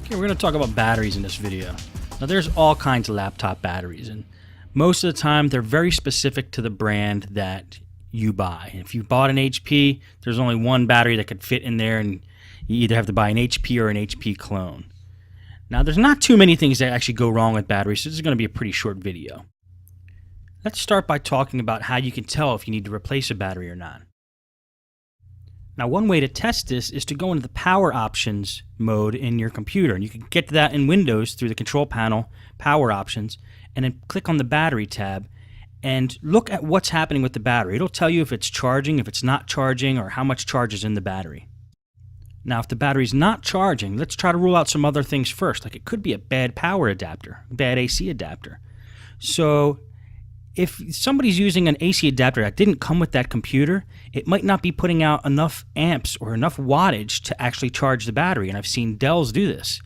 Okay, we're going to talk about batteries in this video. Now there's all kinds of laptop batteries, and most of the time they're very specific to the brand that you buy. If you bought an HP, there's only one battery that could fit in there, and you either have to buy an HP or an HP clone. Now there's not too many things that actually go wrong with batteries, so this is going to be a pretty short video. Let's start by talking about how you can tell if you need to replace a battery or not. Now one way to test this is to go into the power options mode in your computer, and you can get to that in Windows through the control panel, power options, and then click on the battery tab and look at what's happening with the battery. It'll tell you if it's charging, if it's not charging, or how much charge is in the battery. Now if the battery's not charging, let's try to rule out some other things first. Like it could be a bad power adapter, bad AC adapter. So if somebody's using an AC adapter that didn't come with that computer, it might not be putting out enough amps or enough wattage to actually charge the battery, and I've seen Dells do this.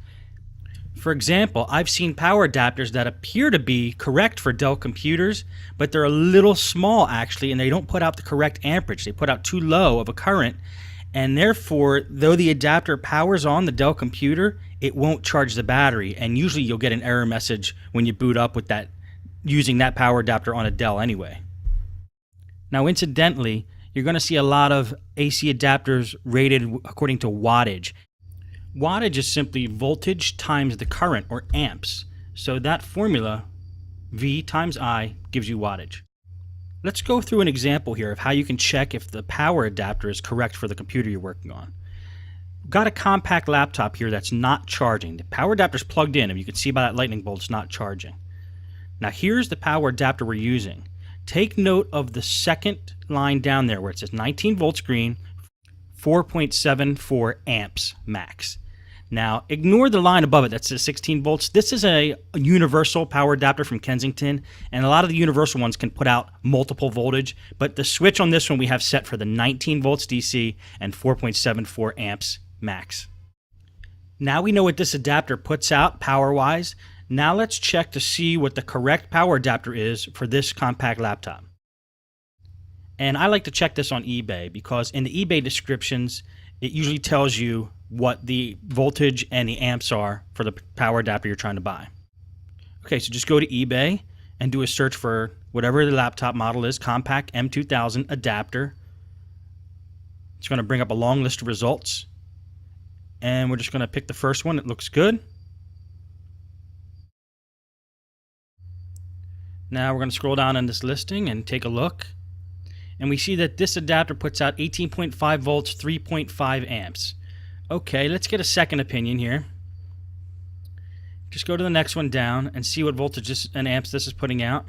For example, I've seen power adapters that appear to be correct for Dell computers, but they're a little small actually, and they don't put out the correct amperage. They put out too low of a current, and therefore, though the adapter powers on the Dell computer, it won't charge the battery, and usually you'll get an error message when you boot up with that, using that power adapter on a Dell anyway. Now incidentally, you're going to see a lot of AC adapters rated according to wattage. Wattage is simply voltage times the current, or amps. So that formula, V times I, gives you wattage. Let's go through an example here of how you can check if the power adapter is correct for the computer you're working on. Got a compact laptop here that's not charging. The power adapter's plugged in, and you can see by that lightning bolt it's not charging. Now here's the power adapter we're using. Take note of the second line down there where it says 19 volts green, 4.74 amps max. Now ignore the line above it that says 16 volts. This is a universal power adapter from Kensington, and a lot of the universal ones can put out multiple voltage, but the switch on this one we have set for the 19 volts DC and 4.74 amps max. Now we know what this adapter puts out power-wise. Now let's check to see what the correct power adapter is for this compact laptop. And I like to check this on eBay because in the eBay descriptions, it usually tells you what the voltage and the amps are for the power adapter you're trying to buy. Okay, so just go to eBay and do a search for whatever the laptop model is, compact M2000 adapter. It's going to bring up a long list of results. And we're just going to pick the first one. It looks good. Now we're going to scroll down on this listing and take a look. And we see that this adapter puts out 18.5 volts, 3.5 amps. Okay, let's get a second opinion here. Just go to the next one down and see what voltage and amps this is putting out.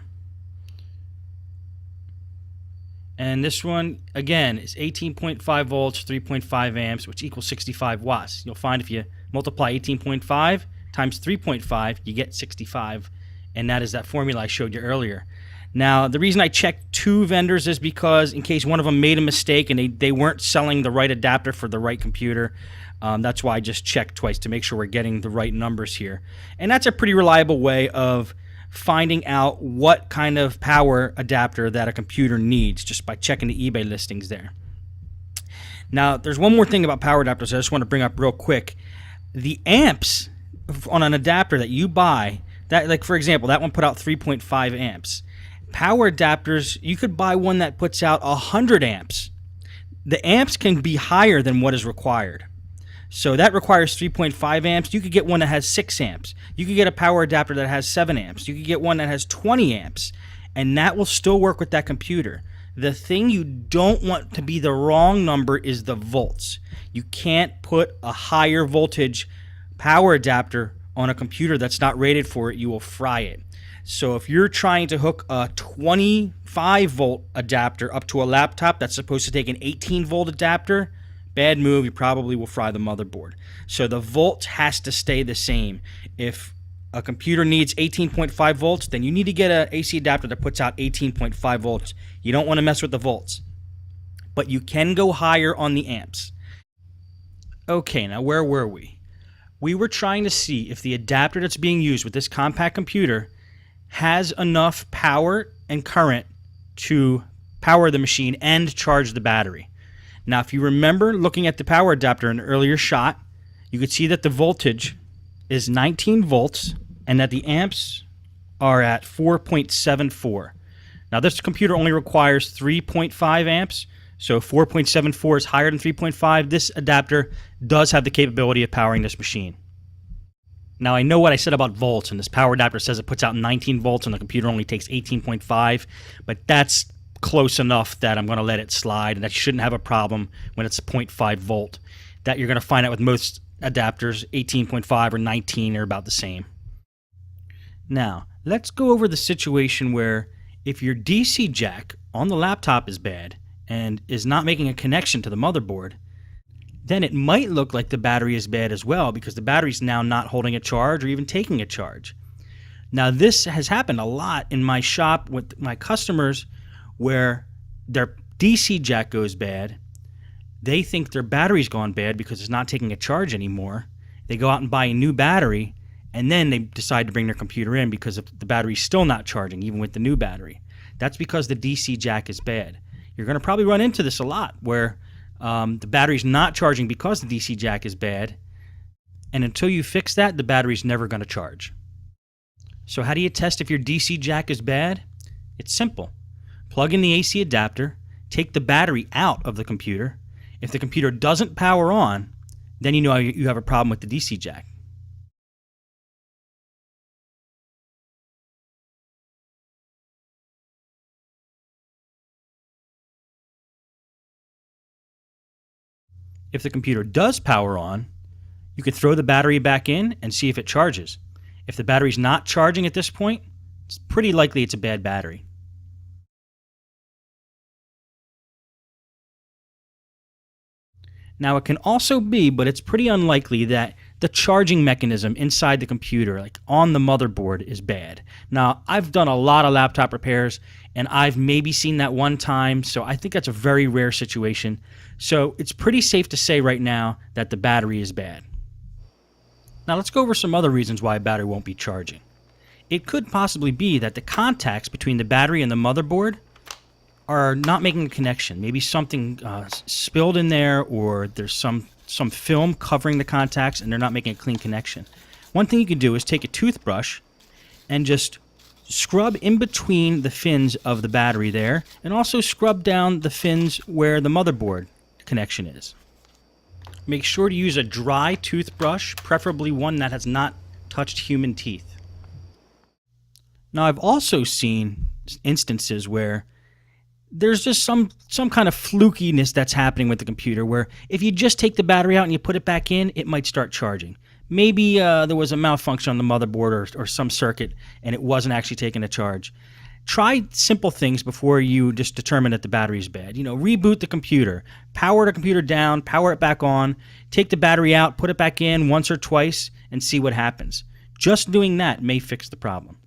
And this one, again, is 18.5 volts, 3.5 amps, which equals 65 watts. You'll find if you multiply 18.5 times 3.5, you get 65. And that is that formula I showed you earlier. Now, the reason I checked two vendors is because in case one of them made a mistake and they weren't selling the right adapter for the right computer, that's why I just checked twice to make sure we're getting the right numbers here. And that's a pretty reliable way of finding out what kind of power adapter that a computer needs just by checking the eBay listings there. Now, there's one more thing about power adapters I just want to bring up real quick. The amps on an adapter that you buy, that, like for example, that one put out 3.5 amps. Power adapters, you could buy one that puts out 100 amps. The amps can be higher than what is required. So that requires 3.5 amps. You could get one that has 6 amps. You could get a power adapter that has 7 amps. You could get one that has 20 amps. And that will still work with that computer. The thing you don't want to be the wrong number is the volts. You can't put a higher voltage power adapter on a computer that's not rated for it. You will fry it. So if you're trying to hook a 25 volt adapter up to a laptop that's supposed to take an 18 volt adapter, bad move. You probably will fry the motherboard. So the volt has to stay the same. If a computer needs 18.5 volts, then you need to get an AC adapter that puts out 18.5 volts. You don't want to mess with the volts. But you can go higher on the amps. Okay, now where were we? We were trying to see if the adapter that's being used with this compact computer has enough power and current to power the machine and charge the battery. Now, if you remember looking at the power adapter in an earlier shot, you could see that the voltage is 19 volts and that the amps are at 4.74. Now this computer only requires 3.5 amps, so 4.74 is higher than 3.5. This adapter does have the capability of powering this machine. Now I know what I said about volts, and this power adapter says it puts out 19 volts and the computer only takes 18.5, but that's close enough that I'm going to let it slide, and that shouldn't have a problem when it's 0.5 volt. That you're going to find out with most adapters, 18.5 or 19 are about the same. Now, let's go over the situation where if your DC jack on the laptop is bad and is not making a connection to the motherboard, then it might look like the battery is bad as well because the battery's now not holding a charge or even taking a charge. Now, this has happened a lot in my shop with my customers where their DC jack goes bad. They think their battery's gone bad because it's not taking a charge anymore. They go out and buy a new battery, and then they decide to bring their computer in because the battery's still not charging, even with the new battery. That's because the DC jack is bad. You're going to probably run into this a lot, where the battery's not charging because the DC jack is bad, and until you fix that, the battery's never going to charge. So how do you test if your DC jack is bad? It's simple. Plug in the AC adapter, take the battery out of the computer. If the computer doesn't power on, then you know you have a problem with the DC jack. If the computer does power on, you can throw the battery back in and see if it charges. If the battery's not charging at this point, it's pretty likely it's a bad battery. Now, it can also be, but it's pretty unlikely, that the charging mechanism inside the computer, like on the motherboard, is bad. Now, I've done a lot of laptop repairs, and I've maybe seen that one time, so I think that's a very rare situation. So it's pretty safe to say right now that the battery is bad. Now, let's go over some other reasons why a battery won't be charging. It could possibly be that the contacts between the battery and the motherboard are not making a connection. Maybe something spilled in there, or there's some film covering the contacts and they're not making a clean connection. One thing you can do is take a toothbrush and just scrub in between the fins of the battery there, and also scrub down the fins where the motherboard connection is. Make sure to use a dry toothbrush, preferably one that has not touched human teeth. Now, I've also seen instances where there's just some kind of flukiness that's happening with the computer, where if you just take the battery out and you put it back in, it might start charging. Maybe there was a malfunction on the motherboard or some circuit and it wasn't actually taking a charge. Try simple things before you just determine that the battery's bad. Reboot the computer, power the computer down, power it back on, take the battery out, put it back in once or twice, and see what happens. Just doing that may fix the problem.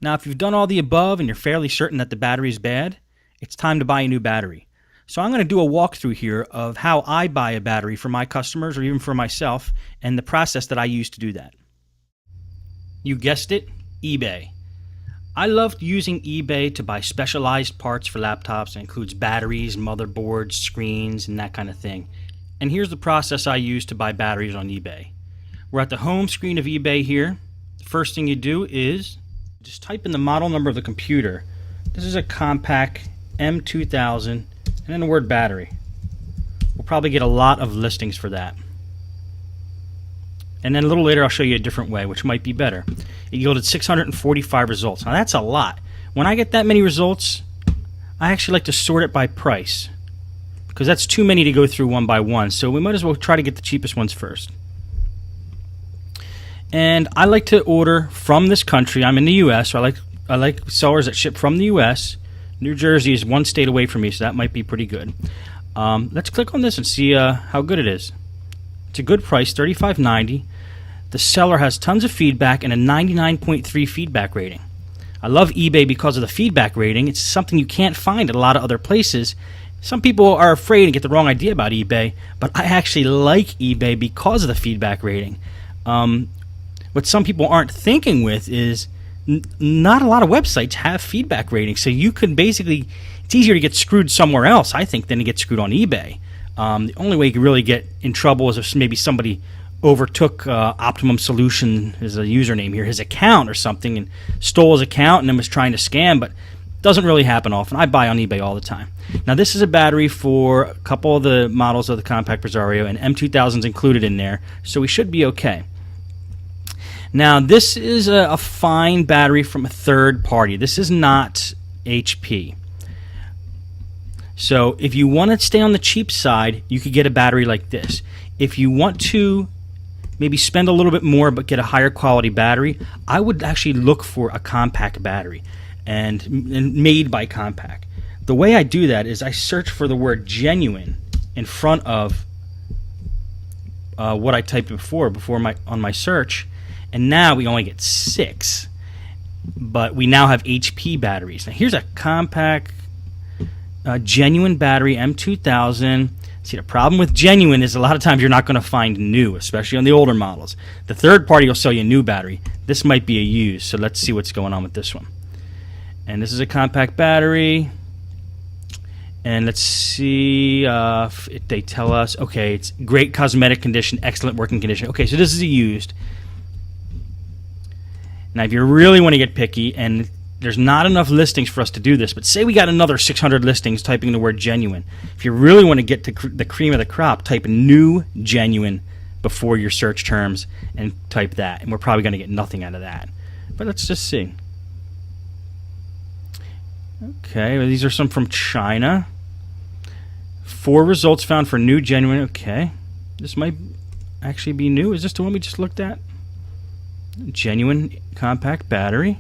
Now, if you've done all the above and you're fairly certain that the battery is bad, it's time to buy a new battery. So I'm going to do a walkthrough here of how I buy a battery for my customers or even for myself, and the process that I use to do that. You guessed it, eBay. I love using eBay to buy specialized parts for laptops. It includes batteries, motherboards, screens, and that kind of thing. And here's the process I use to buy batteries on eBay. We're at the home screen of eBay here. The first thing you do is just type in the model number of the computer. This is a Compaq M2000, and then the word battery. We'll probably get a lot of listings for that. And then a little later I'll show you a different way, which might be better. It yielded 645 results. Now that's a lot. When I get that many results, I actually like to sort it by price, because that's too many to go through one by one, so we might as well try to get the cheapest ones first. And I like to order from this country. I'm in the U.S., so I like sellers that ship from the U.S. New Jersey is one state away from me, so that might be pretty good. Let's click on this and see how good it is. It's a good price, $35.90. The seller has tons of feedback and a 99.3 feedback rating. I love eBay because of the feedback rating. It's something you can't find at a lot of other places. Some people are afraid and get the wrong idea about eBay, but I actually like eBay because of the feedback rating. What some people aren't thinking with is not a lot of websites have feedback ratings, so you could basically it's easier to get screwed somewhere else, I think, than to get screwed on eBay. The only way you could really get in trouble is if maybe somebody overtook Optimum Solution as a username here, his account or something, and stole his account and then was trying to scam, but it doesn't really happen often. I buy on eBay all the time. Now, this is a battery for a couple of the models of the Compact Presario, and M2000 is included in there, so we should be okay. Now, this is a fine battery from a third party. This is not HP. So if you want to stay on the cheap side, you could get a battery like this. If you want to maybe spend a little bit more but get a higher quality battery, I would actually look for a compact battery and made by Compact. The way I do that is I search for the word genuine in front of what I typed before on my search, and now we only get 6, but we now have HP batteries. Now here's a compact genuine battery, M2000. See, the problem with genuine is a lot of times you're not going to find new, especially on the older models. The third party will sell you a new battery. This might be a used, so let's see what's going on with this one. And this is a compact battery. And let's see if they tell us. Okay, it's great cosmetic condition, excellent working condition. Okay, so this is a used. Now, if you really want to get picky, and there's not enough listings for us to do this, but say we got another 600 listings typing the word genuine. If you really want to get to the cream of the crop, type new genuine before your search terms and type that, and we're probably going to get nothing out of that. But let's just see. Okay, well, these are some from China. 4 results found for new genuine. Okay, this might actually be new. Is this the one we just looked at? Genuine compact battery.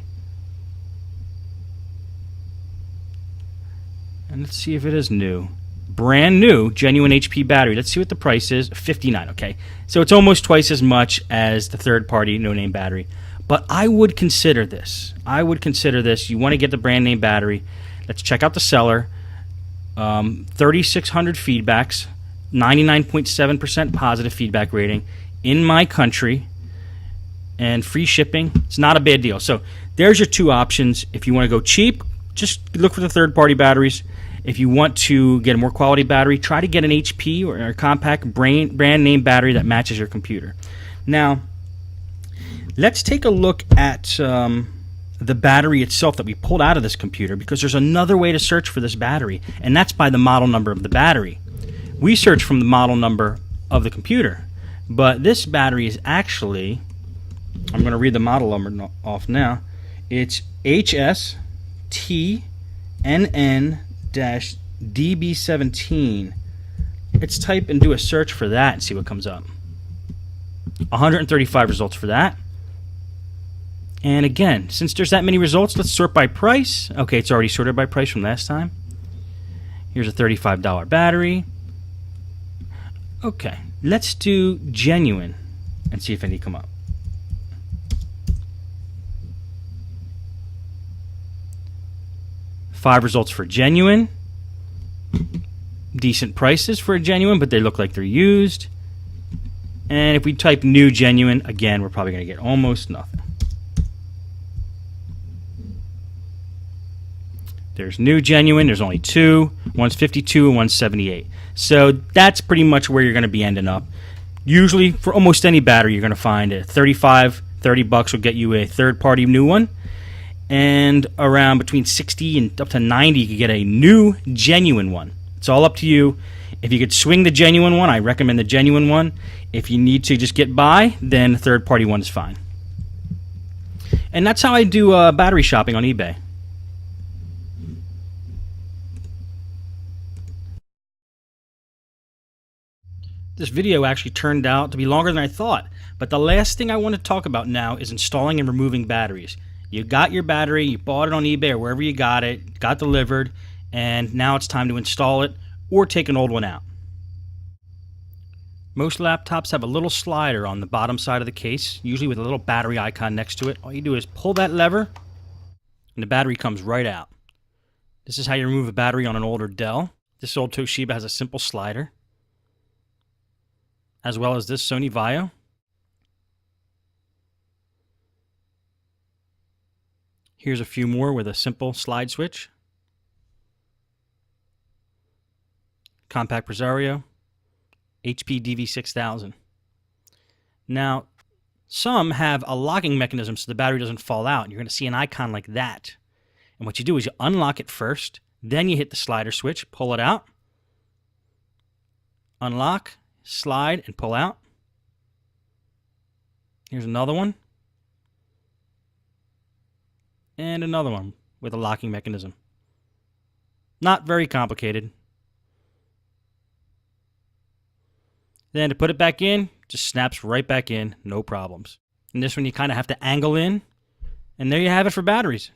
And let's see if it is new. Brand new genuine HP battery. Let's see what the price is. $59. Okay, so it's almost twice as much as the third-party no-name battery. But I would consider this. I would consider this. You want to get the brand name battery. Let's check out the seller. 3,600 feedbacks, 99.7% positive feedback rating in my country, and free shipping. It's not a bad deal. So there's your 2 options. If you want to go cheap, just look for the third-party batteries. If you want to get a more quality battery, try to get an HP or a compact brand name battery that matches your computer. Now, let's take a look at the battery itself that we pulled out of this computer, because there's another way to search for this battery, and that's by the model number of the battery. We search from the model number of the computer, but this battery is actually, I'm going to read the model number off now. It's HSTNN-DB17. Let's type and do a search for that and see what comes up. 135 results for that. And again, since there's that many results, let's sort by price. Okay, it's already sorted by price from last time. Here's a $35 battery. Okay, let's do genuine and see if any come up. Five results for genuine. Decent prices for a genuine, but they look like they're used. And if we type new genuine, again, we're probably going to get almost nothing. There's new genuine. There's only 2. One's 52 and one's 78. So that's pretty much where you're going to be ending up. Usually, for almost any battery, you're going to find a $35, $30 will get you a third-party new one. And around between 60 and up to 90, you can get a new genuine one. It's all up to you. If you could swing the genuine one, I recommend the genuine one. If you need to just get by, then the third-party one is fine. And that's how I do battery shopping on eBay. This video actually turned out to be longer than I thought, but the last thing I want to talk about now is installing and removing batteries. You got your battery, you bought it on eBay or wherever you got it, got delivered, and now it's time to install it or take an old one out. Most laptops have a little slider on the bottom side of the case, usually with a little battery icon next to it. All you do is pull that lever, and the battery comes right out. This is how you remove a battery on an older Dell. This old Toshiba has a simple slider, as well as this Sony Vaio. Here's a few more with a simple slide switch. compact Presario, HP DV6000. Now, some have a locking mechanism so the battery doesn't fall out. You're going to see an icon like that. And what you do is you unlock it first, then you hit the slider switch, pull it out, unlock, slide, and pull out. Here's another one. And another one with a locking mechanism. Not very complicated. Then to put it back in, just snaps right back in, no problems. And this one you kind of have to angle in. And there you have it for batteries.